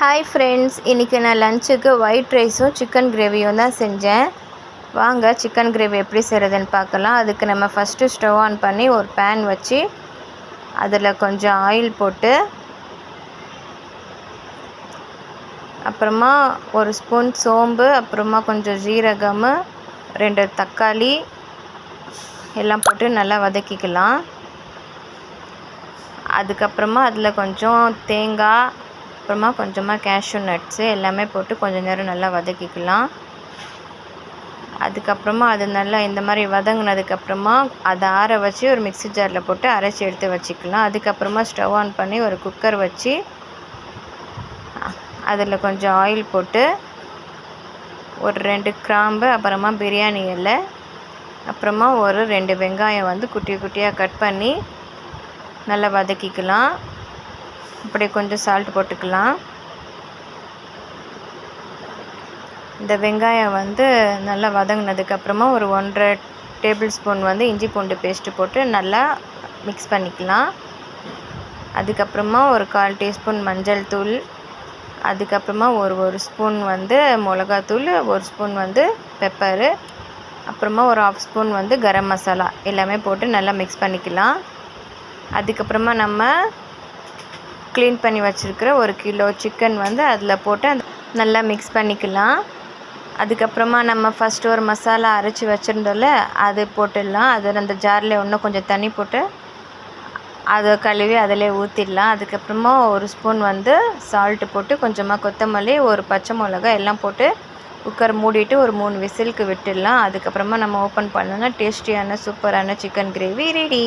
Hi friends, இன்றைக்கி நான் லஞ்சுக்கு ஒயிட் ரைஸும் சிக்கன் கிரேவியும் தான் செஞ்சேன். வாங்க சிக்கன் கிரேவி எப்படி செய்கிறதுன்னு பார்க்கலாம். அதுக்கு நம்ம ஃபஸ்ட்டு ஸ்டவ் ஆன் பண்ணி ஒரு பேன் வச்சு அதில் கொஞ்சம் ஆயில் போட்டு அப்புறமா ஒரு ஸ்பூன் சோம்பு, அப்புறமா கொஞ்சம் ஜீரகம், 2 தக்காளி எல்லாம் போட்டு நல்லா வதக்கிக்கலாம். அதுக்கப்புறமா அதில் கொஞ்சம் தேங்காய், அப்புறமா கொஞ்சமாக கேஷ்யூ நட்ஸு எல்லாமே போட்டு கொஞ்சம் நேரம் நல்லா வதக்கிக்கலாம். அதுக்கப்புறமா அது நல்லா இந்த மாதிரி வதங்கினதுக்கப்புறமா அதை ஆற வச்சு ஒரு மிக்ஸி ஜாரில் போட்டு அரைச்சி எடுத்து வச்சுக்கலாம். அதுக்கப்புறமா ஸ்டவ் ஆன் பண்ணி ஒரு குக்கர் வச்சு அதில் கொஞ்சம் ஆயில் போட்டு ஒரு 2 கிராம்பு, அப்புறமா பிரியாணி இலை, அப்புறமா ஒரு 2 வெங்காயம் குட்டி குட்டியாக கட் பண்ணி நல்லா வதக்கிக்கலாம். அப்படியே கொஞ்சம் சால்ட் போட்டுக்கலாம். இந்த வெங்காயம் நல்லா வதங்கினதுக்கப்புறமா ஒரு 1.5 டேபிள் ஸ்பூன் இஞ்சி பூண்டு பேஸ்ட்டு போட்டு நல்லா மிக்ஸ் பண்ணிக்கலாம். அதுக்கப்புறமா ஒரு 1/4 டீஸ்பூன் மஞ்சள் தூள், அதுக்கப்புறமா ஒரு ஸ்பூன் மிளகாத்தூள், 1 ஸ்பூன் பெப்பரு, அப்புறமா ஒரு 1/2 ஸ்பூன் கரம் மசாலா எல்லாமே போட்டு நல்லா மிக்ஸ் பண்ணிக்கலாம். அதுக்கப்புறமா நம்ம க்ளீன் பண்ணி வச்சுருக்கிற 1 கிலோ சிக்கன் அதில் போட்டு நல்லா மிக்ஸ் பண்ணிக்கலாம். அதுக்கப்புறமா நம்ம ஃபஸ்ட்டு ஒரு மசாலா அரைச்சி வச்சுருந்தோம்ல, அது போட்டுடலாம். அது அந்த ஜாரில் இன்னும் கொஞ்சம் தண்ணி போட்டு அதை கழுவி அதிலே ஊற்றிடலாம். அதுக்கப்புறமா 1 ஸ்பூன் சால்ட்டு போட்டு கொஞ்சமாக கொத்தமல்லி, ஒரு பச்சை மிளகாய் எல்லாம் போட்டு குக்கர் மூடிட்டு ஒரு 3 விசிலுக்கு விட்டுடலாம். அதுக்கப்புறமா நம்ம ஓப்பன் பண்ணோன்னா டேஸ்டியான சூப்பரான சிக்கன் கிரேவி ரெடி.